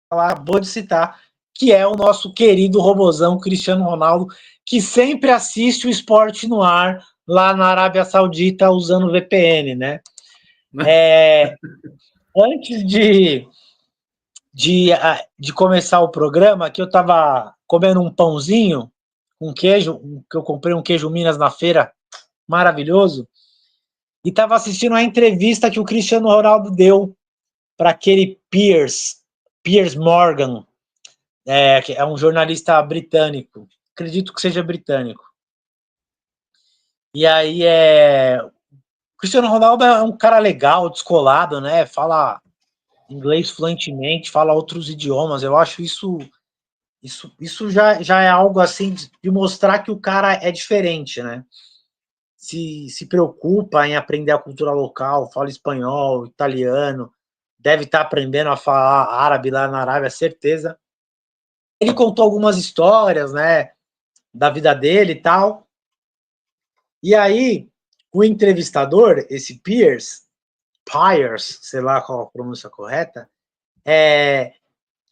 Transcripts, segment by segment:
acabou de citar, que é o nosso querido robozão Cristiano Ronaldo, que sempre assiste o Esporte no Ar lá na Arábia Saudita usando VPN, né? Antes de começar o programa, que eu estava comendo um pãozinho com queijo, que eu comprei um queijo Minas na feira, maravilhoso, e estava assistindo a entrevista que o Cristiano Ronaldo deu para aquele Piers Morgan, que é um jornalista britânico, acredito que seja britânico. E aí o Cristiano Ronaldo é um cara legal, descolado, né? Fala inglês fluentemente, fala outros idiomas. Eu acho isso já é algo assim de mostrar que o cara é diferente, né? Se preocupa em aprender a cultura local, fala espanhol, italiano, deve estar aprendendo a falar árabe lá na Arábia, certeza. Ele contou algumas histórias, né, da vida dele e tal. E aí, o entrevistador, esse Piers, sei lá qual a pronúncia correta,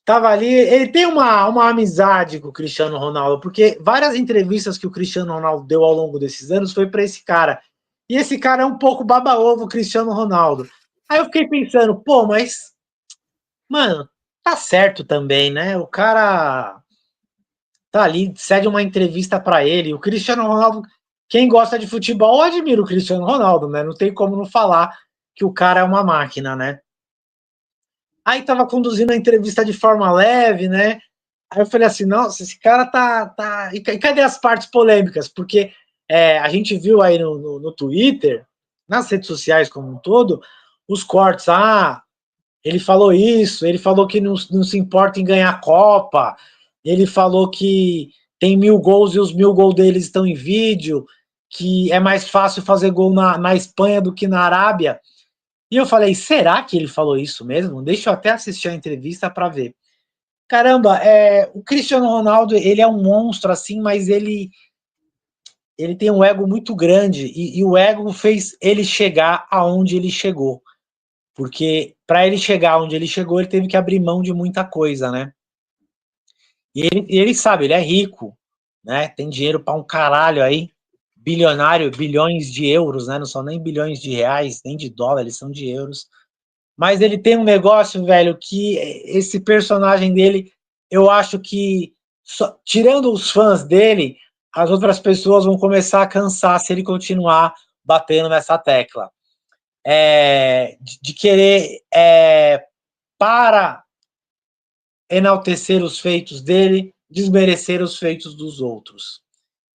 tava ali, ele tem uma amizade com o Cristiano Ronaldo, porque várias entrevistas que o Cristiano Ronaldo deu ao longo desses anos foi para esse cara. E esse cara é um pouco baba-ovo, Cristiano Ronaldo. Aí eu fiquei pensando, pô, mas, mano, tá certo também, né? O cara tá ali, cede uma entrevista para ele. O Cristiano Ronaldo, quem gosta de futebol, admira o Cristiano Ronaldo, né? Não tem como não falar que o cara é uma máquina, né? Aí tava conduzindo a entrevista de forma leve, né? Aí eu falei assim, nossa, esse cara tá. E cadê as partes polêmicas? Porque a gente viu aí no Twitter, nas redes sociais como um todo, os cortes. Ele falou isso, ele falou que não se importa em ganhar a Copa, ele falou que tem 1.000 gols e os 1.000 gols deles estão em vídeo, que é mais fácil fazer gol na Espanha do que na Arábia. E eu falei, será que ele falou isso mesmo? Deixa eu até assistir a entrevista para ver. Caramba, o Cristiano Ronaldo, ele é um monstro assim, mas ele tem um ego muito grande e o ego fez ele chegar aonde ele chegou. Porque para ele chegar onde ele chegou, ele teve que abrir mão de muita coisa, né? E ele sabe, ele é rico, né? Tem dinheiro para um caralho aí, bilionário, bilhões de euros, né? Não são nem bilhões de reais, nem de dólares, são de euros. Mas ele tem um negócio, velho, que esse personagem dele, eu acho que, tirando os fãs dele, as outras pessoas vão começar a cansar se ele continuar batendo nessa tecla. De querer, para enaltecer os feitos dele, desmerecer os feitos dos outros.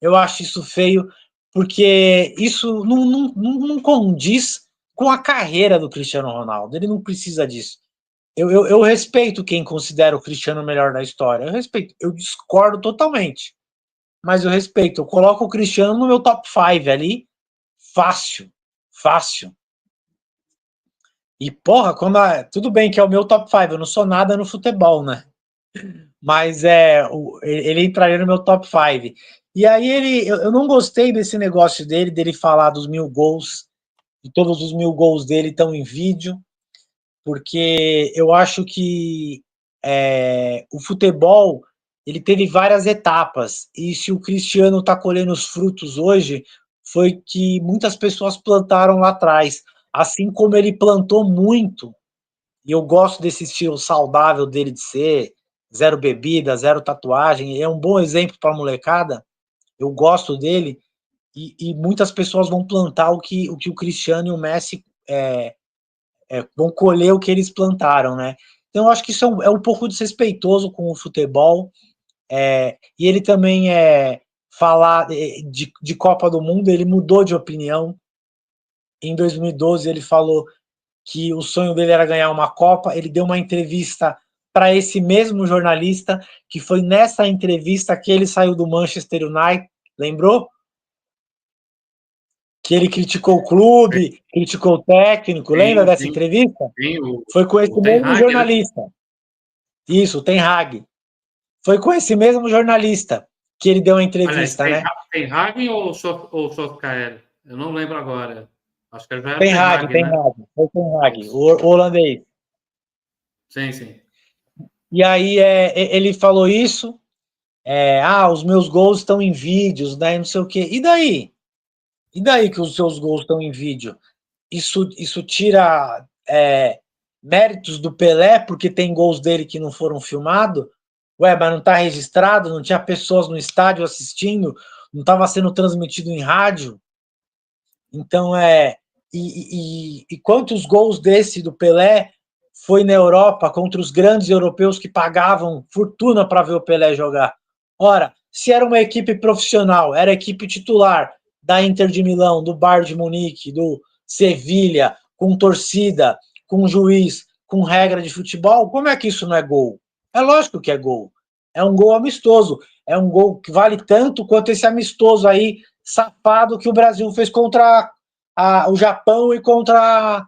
Eu acho isso feio, porque isso não condiz com a carreira do Cristiano Ronaldo. Ele não precisa disso. Eu respeito quem considera o Cristiano o melhor da história. Eu respeito. Eu discordo totalmente. Mas eu respeito. Eu coloco o Cristiano no meu top 5 ali. Fácil. Fácil. E, porra, tudo bem que é o meu top 5. Eu não sou nada no futebol, né? Mas ele entraria no meu top 5. E aí eu não gostei desse negócio dele falar dos 1.000 gols. E todos os 1.000 gols dele estão em vídeo. Porque eu acho que o futebol ele teve várias etapas e se o Cristiano está colhendo os frutos hoje foi que muitas pessoas plantaram lá atrás, assim como ele plantou muito, e eu gosto desse estilo saudável dele de ser, zero bebida, zero tatuagem, é um bom exemplo para a molecada, eu gosto dele, e muitas pessoas vão plantar o que o Cristiano e o Messi vão colher o que eles plantaram, né? Então, eu acho que isso é um pouco desrespeitoso com o futebol. E ele também falar de Copa do Mundo, ele mudou de opinião. Em 2012, ele falou que o sonho dele era ganhar uma Copa. Ele deu uma entrevista para esse mesmo jornalista, que foi nessa entrevista que ele saiu do Manchester United, lembrou? Que ele criticou o clube, criticou o técnico, lembra dessa entrevista? Foi com esse mesmo jornalista. Né? Isso, o Ten Hag. Foi com esse mesmo jornalista que ele deu a entrevista, né? Ten Hag ou Solskjaer? Eu não lembro agora. Acho que já era Ten Hag, né? Foi Ten Hag, o holandês. Sim, sim. E aí ele falou isso, os meus gols estão em vídeos, né, não sei o quê. E daí? E daí que os seus gols estão em vídeo? Isso tira méritos do Pelé, porque tem gols dele que não foram filmados? Ué, mas não está registrado? Não tinha pessoas no estádio assistindo? Não estava sendo transmitido em rádio? Então, e quantos gols desse do Pelé foi na Europa contra os grandes europeus que pagavam fortuna para ver o Pelé jogar? Ora, se era uma equipe profissional, era a equipe titular da Inter de Milão, do Bayern de Munique, do Sevilha, com torcida, com juiz, com regra de futebol, como é que isso não é gol? É lógico que é gol. É um gol amistoso. É um gol que vale tanto quanto esse amistoso aí, safado, que o Brasil fez contra o Japão e contra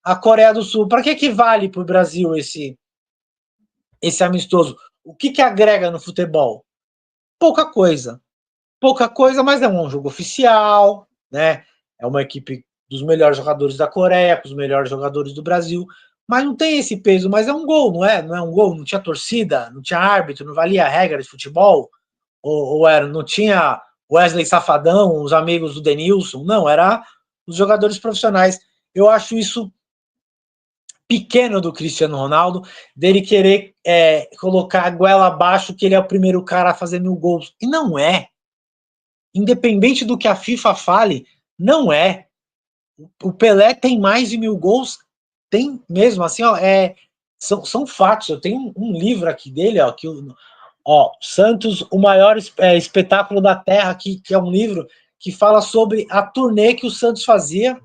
a Coreia do Sul. Para que vale para o Brasil esse amistoso? O que agrega no futebol? Pouca coisa. Pouca coisa, mas é um jogo oficial, né? É uma equipe dos melhores jogadores da Coreia, com os melhores jogadores do Brasil, mas não tem esse peso, mas é um gol, não é? Não é um gol, não tinha torcida, não tinha árbitro, não valia a regra de futebol, não tinha Wesley Safadão, os amigos do Denilson, não, era os jogadores profissionais. Eu acho isso pequeno do Cristiano Ronaldo, dele querer colocar a goela abaixo que ele é o primeiro cara a fazer 1000 gols. E não é. Independente do que a FIFA fale, não é. O Pelé tem mais de 1000 gols, tem mesmo, assim, ó, são fatos. Eu tenho um livro aqui dele, ó, Santos, o maior espetáculo da Terra, que é um livro que fala sobre a turnê que o Santos fazia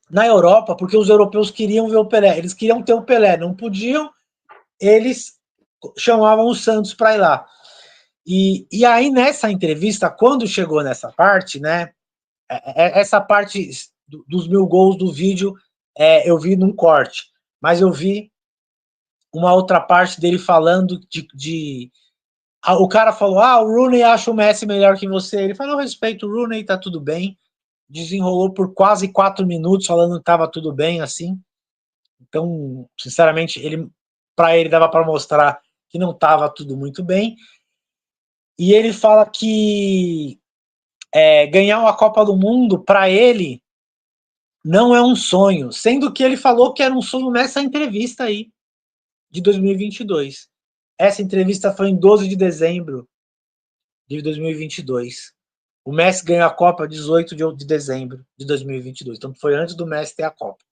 na Europa, porque os europeus queriam ver o Pelé, eles queriam ter o Pelé, não podiam, eles chamavam o Santos para ir lá. E aí, nessa entrevista, quando chegou nessa parte, né, essa parte dos 1000 gols do vídeo, eu vi num corte, mas eu vi uma outra parte dele falando o cara falou, o Rooney acha o Messi melhor que você. Ele falou, eu respeito o Rooney, tá tudo bem. Desenrolou por quase 4 minutos falando que tava tudo bem, assim. Então, sinceramente, para ele dava para mostrar que não tava tudo muito bem. E ele fala que ganhar uma Copa do Mundo, para ele, não é um sonho. Sendo que ele falou que era um sonho nessa entrevista aí, de 2022. Essa entrevista foi em 12 de dezembro de 2022. O Messi ganhou a Copa 18 de dezembro de 2022. Então foi antes do Messi ter a Copa.